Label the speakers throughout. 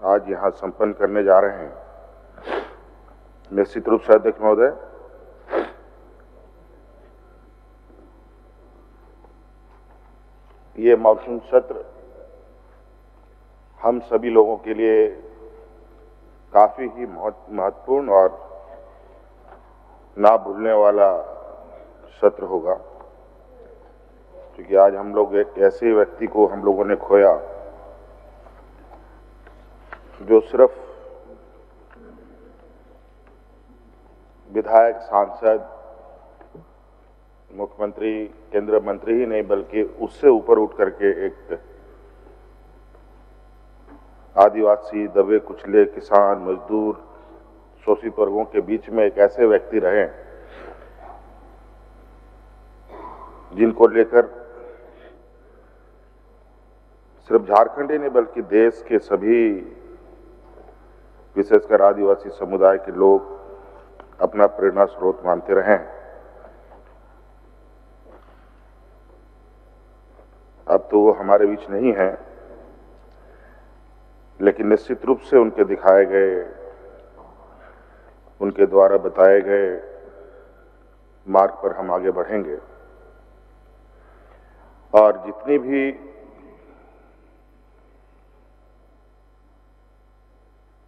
Speaker 1: आज यहाँ संपन्न करने जा रहे हैं। निश्चित रूप से अध्यक्ष महोदय, ये मॉनसून सत्र हम सभी लोगों के लिए काफी ही महत्वपूर्ण और ना भूलने वाला सत्र होगा, क्योंकि आज हम लोग एक ऐसे व्यक्ति को हम लोगों ने खोया जो सिर्फ विधायक, सांसद, मुख्यमंत्री, केंद्रीय मंत्री ही नहीं बल्कि उससे ऊपर उठ करके एक आदिवासी, दबे कुचले किसान, मजदूर, शोषित वर्गों के बीच में एक ऐसे व्यक्ति रहे जिनको लेकर सिर्फ झारखंड ही नहीं बल्कि देश के सभी, विशेषकर आदिवासी समुदाय के लोग अपना प्रेरणा स्रोत मानते रहे। अब तो वो हमारे बीच नहीं है, लेकिन निश्चित रूप से उनके दिखाए गए, उनके द्वारा बताए गए मार्ग पर हम आगे बढ़ेंगे और जितनी भी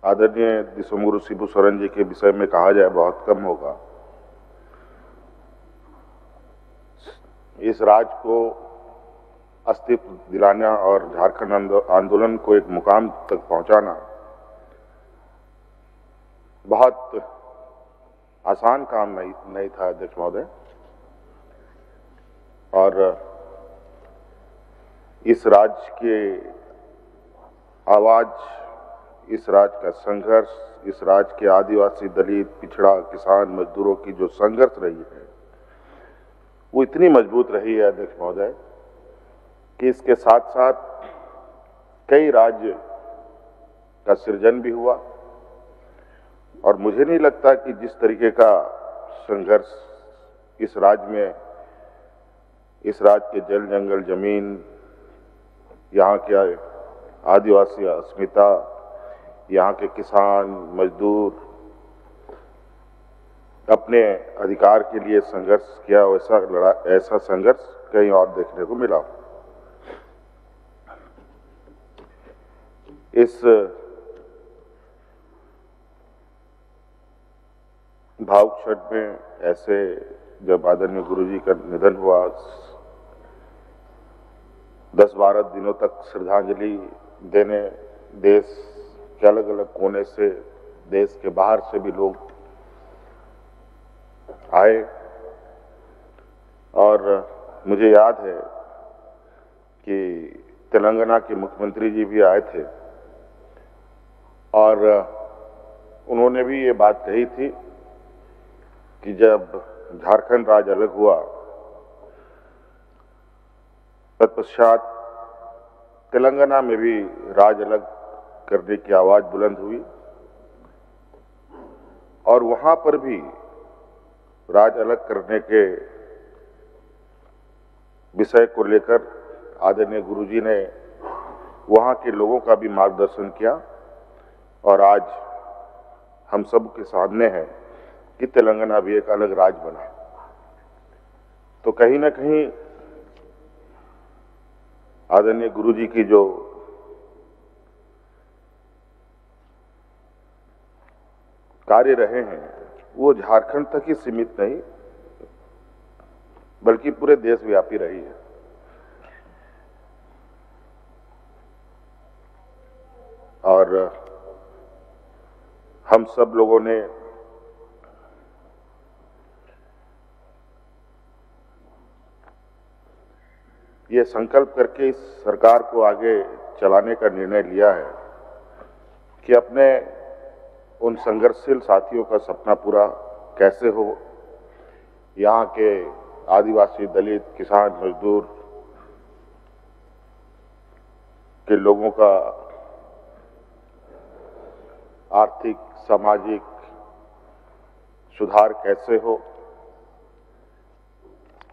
Speaker 1: आदरणीय दिसंगुरु शिबू सोरेन जी के विषय में कहा जाए बहुत कम होगा। इस राज्य को अस्तित्व दिलाना और झारखंड आंदोलन को एक मुकाम तक पहुंचाना बहुत आसान काम नहीं था अध्यक्ष महोदय। और इस राज्य के आवाज, इस राज्य का संघर्ष, इस राज्य के आदिवासी, दलित, पिछड़ा, किसान, मजदूरों की जो संघर्ष रही है वो इतनी मजबूत रही है अध्यक्ष महोदय कि इसके साथ साथ कई राज्य का सृजन भी हुआ। और मुझे नहीं लगता कि जिस तरीके का संघर्ष इस राज्य में, इस राज्य के जल, जंगल, जमीन, यहाँ के आदिवासी अस्मिता, यहाँ के किसान, मजदूर अपने अधिकार के लिए संघर्ष किया, ऐसा संघर्ष कहीं और देखने को मिला। इस भावुक क्षण में ऐसे जब आदरणीय गुरुजी का निधन हुआ, 10-12 दिनों तक श्रद्धांजलि देने देश के अलग अलग कोने से, देश के बाहर से भी लोग आए। और मुझे याद है कि तेलंगाना के मुख्यमंत्री जी भी आए थे और उन्होंने भी ये बात कही थी कि जब झारखंड राज्य अलग हुआ तत्पश्चात तेलंगाना में भी राज्य अलग करने की आवाज बुलंद हुई और वहां पर भी राज्य अलग करने के विषय को लेकर आदरणीय गुरुजी ने वहां के लोगों का भी मार्गदर्शन किया और आज हम सब के सामने है कि तेलंगाना भी एक अलग राज्य बना। तो कहीं ना कहीं आदरणीय गुरुजी की जो कार्य रहे हैं वो झारखंड तक ही सीमित नहीं बल्कि पूरे देशव्यापी रही है। और हम सब लोगों ने ये संकल्प करके इस सरकार को आगे चलाने का निर्णय लिया है कि अपने उन संघर्षशील साथियों का सपना पूरा कैसे हो, यहाँ के आदिवासी, दलित, किसान, मजदूर के लोगों का आर्थिक, सामाजिक सुधार कैसे हो,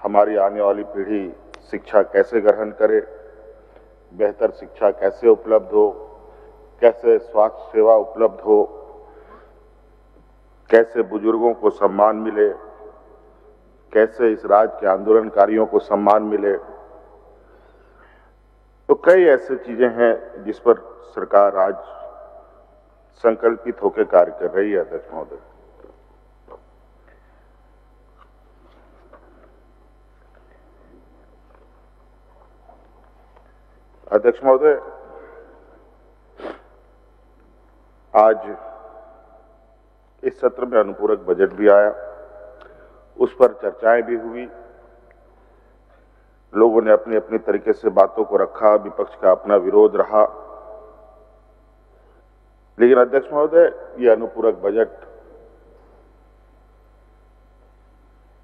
Speaker 1: हमारी आने वाली पीढ़ी शिक्षा कैसे ग्रहण करे, बेहतर शिक्षा कैसे उपलब्ध हो, कैसे स्वास्थ्य सेवा उपलब्ध हो, कैसे बुजुर्गों को सम्मान मिले, कैसे इस राज्य के आंदोलनकारियों को सम्मान मिले। तो कई ऐसी चीजें हैं जिस पर सरकार आज संकल्पित होकर कार्य कर रही है। अध्यक्ष महोदय, अध्यक्ष महोदय, आज इस सत्र में अनुपूरक बजट भी आया, उस पर चर्चाएं भी हुई, लोगों ने अपने अपने तरीके से बातों को रखा, विपक्ष का अपना विरोध रहा। लेकिन अध्यक्ष महोदय, ये अनुपूरक बजट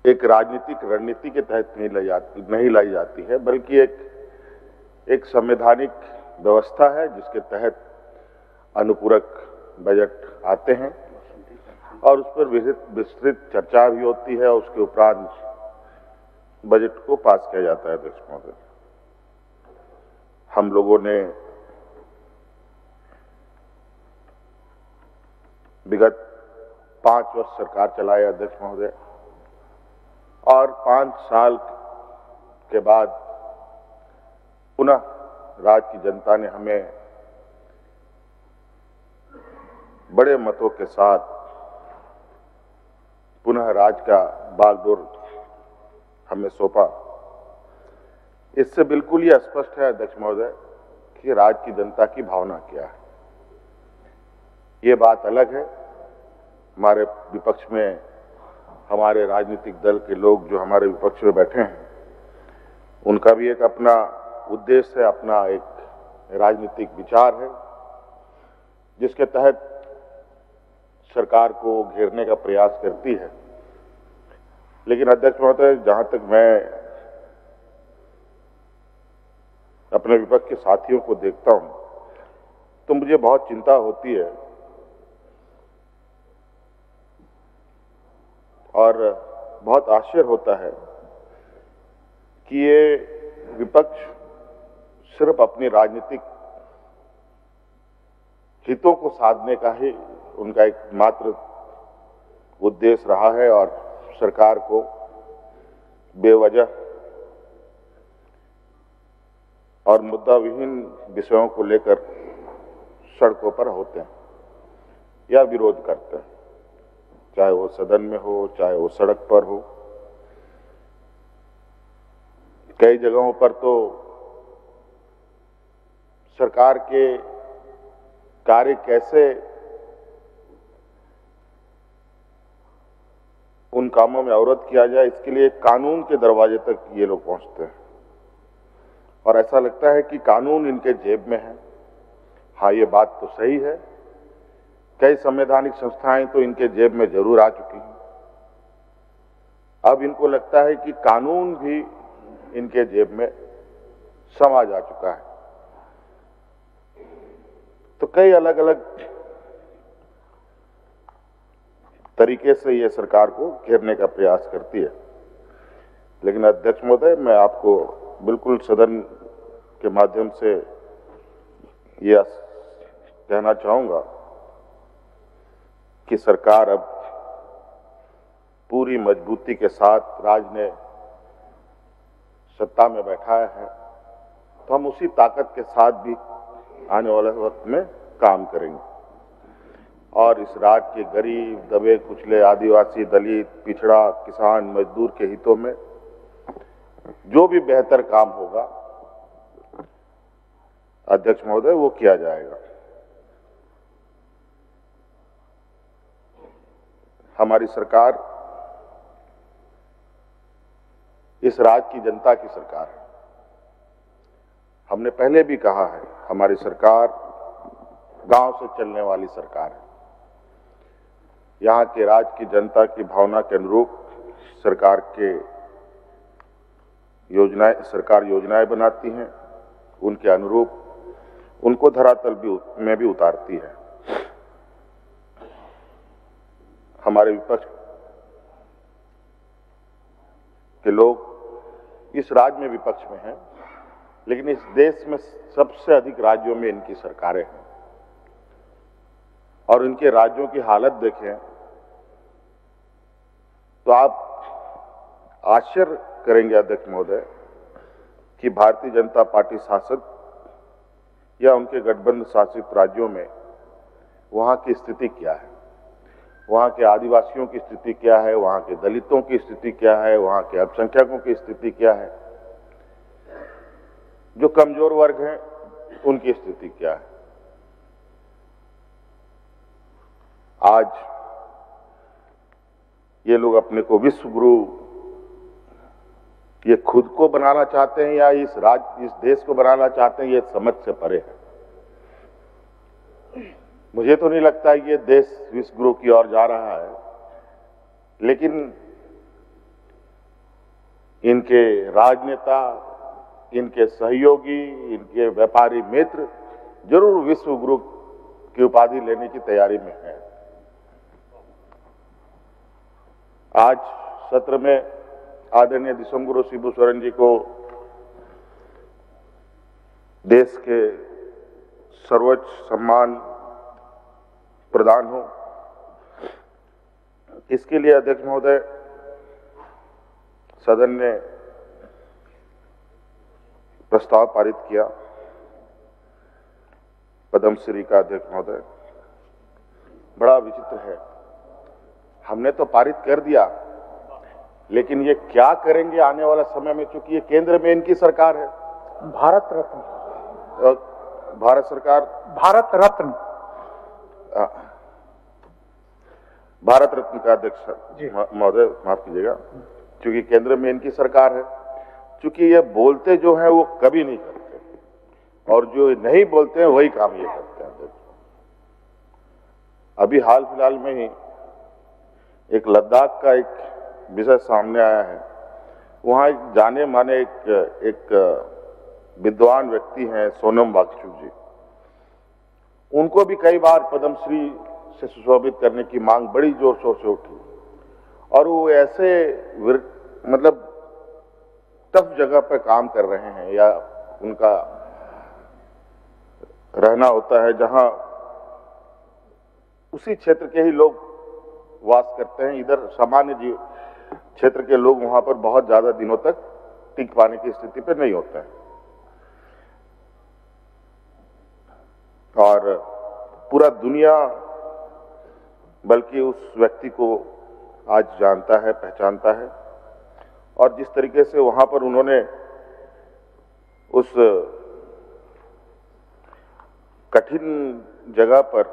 Speaker 1: एक राजनीतिक रणनीति के तहत नहीं लाई जाती है, बल्कि एक संवैधानिक व्यवस्था है जिसके तहत अनुपूरक बजट आते हैं और उस पर विस्तृत चर्चा भी होती है और उसके उपरांत बजट को पास किया जाता है। अध्यक्ष महोदय, हम लोगों ने विगत 5 वर्ष सरकार चलाई अध्यक्ष महोदय, और 5 साल के बाद पुनः राज्य की जनता ने हमें बड़े मतों के साथ पुनः राज्य का बागडोर हमें सौंपा। इससे बिल्कुल ये स्पष्ट है अध्यक्ष महोदय कि राज्य की जनता की भावना क्या है। ये बात अलग है, हमारे विपक्ष में हमारे राजनीतिक दल के लोग जो हमारे विपक्ष में बैठे हैं, उनका भी एक अपना उद्देश्य है, अपना एक राजनीतिक विचार है जिसके तहत सरकार को घेरने का प्रयास करती है। लेकिन अध्यक्ष महोदय, जहां तक मैं अपने विपक्ष के साथियों को देखता हूं तो मुझे बहुत चिंता होती है और बहुत आश्चर्य होता है कि ये विपक्ष सिर्फ अपनी राजनीतिक हितों को साधने का ही उनका एक मात्र उद्देश्य रहा है और सरकार को बेवजह और मुद्दा विहीन विषयों को लेकर सड़कों पर होते हैं या विरोध करते हैं, चाहे वो सदन में हो, चाहे वो सड़क पर हो। कई जगहों पर तो सरकार के कार्य कैसे उन कामों में अवरोध किया जाए, इसके लिए कानून के दरवाजे तक ये लोग पहुंचते हैं और ऐसा लगता है कि कानून इनके जेब में है। हाँ, ये बात तो सही है, कई संवैधानिक संस्थाएं तो इनके जेब में जरूर आ चुकी हैं। अब इनको लगता है कि कानून भी इनके जेब में समा जा चुका है। तो कई अलग अलग तरीके से ये सरकार को घेरने का प्रयास करती है। लेकिन अध्यक्ष महोदय, मैं आपको बिल्कुल सदन के माध्यम से यह कहना चाहूंगा कि सरकार अब पूरी मजबूती के साथ राज्य ने सत्ता में बैठाया है, तो हम उसी ताकत के साथ भी आने वाले वक्त में काम करेंगे और इस राज्य के गरीब, दबे कुचले, आदिवासी, दलित, पिछड़ा, किसान, मजदूर के हितों में जो भी बेहतर काम होगा अध्यक्ष महोदय वो किया जाएगा। हमारी सरकार इस राज्य की जनता की सरकार है। हमने पहले भी कहा है, हमारी सरकार गांव से चलने वाली सरकार है। यहाँ के राज्य की जनता की भावना के अनुरूप सरकार योजनाएं बनाती हैं, उनके अनुरूप उनको धरातल में भी उतारती है। हमारे विपक्ष के लोग इस राज्य में विपक्ष में हैं, लेकिन इस देश में सबसे अधिक राज्यों में इनकी सरकारें हैं और उनके राज्यों की हालत देखें तो आप आश्चर्य करेंगे अध्यक्ष महोदय कि भारतीय जनता पार्टी शासित या उनके गठबंधन शासित राज्यों में वहां की स्थिति क्या है, वहां के आदिवासियों की स्थिति क्या है, वहां के दलितों की स्थिति क्या है, वहां के अल्पसंख्यकों की स्थिति क्या है, जो कमजोर वर्ग हैं उनकी स्थिति क्या है। आज ये लोग अपने को विश्व गुरु ये खुद को बनाना चाहते हैं या इस देश को बनाना चाहते हैं, ये समझ से परे है। मुझे तो नहीं लगता ये देश विश्व गुरु की ओर जा रहा है, लेकिन इनके राजनेता, इनके सहयोगी, इनके व्यापारी मित्र जरूर विश्व गुरु की उपाधि लेने की तैयारी में है। आज सत्र में आदरणीय दिसंग गुरु शिबू सोरेन जी को देश के सर्वोच्च सम्मान प्रदान हो, इसके लिए अध्यक्ष महोदय सदन ने प्रस्ताव पारित किया। पद्मश्री का अध्यक्ष महोदय बड़ा विचित्र है, हमने तो पारित कर दिया, लेकिन ये क्या करेंगे आने वाला समय में, चूंकि ये केंद्र में इनकी सरकार है।
Speaker 2: भारत रत्न,
Speaker 1: भारत सरकार,
Speaker 2: भारत रत्न,
Speaker 1: भारत रत्न का अध्यक्ष महोदय माफ कीजिएगा, क्योंकि केंद्र में इनकी सरकार है। चूंकि ये बोलते जो हैं वो कभी नहीं करते और जो नहीं बोलते हैं वही काम ये करते हैं। अभी हाल फिलहाल में ही एक लद्दाख का एक विषय सामने आया है। वहां एक जाने माने एक विद्वान व्यक्ति हैं सोनम वांगचुक जी, उनको भी कई बार पद्मश्री से सुशोभित करने की मांग बड़ी जोर शोर से उठी और वो ऐसे मतलब टफ जगह पर काम कर रहे हैं या उनका रहना होता है जहां उसी क्षेत्र के ही लोग वास करते हैं। इधर सामान्य जीव क्षेत्र के लोग वहां पर बहुत ज्यादा दिनों तक टिक पाने की स्थिति पर नहीं होते हैं और पूरा दुनिया बल्कि उस व्यक्ति को आज जानता है, पहचानता है और जिस तरीके से वहां पर उन्होंने उस कठिन जगह पर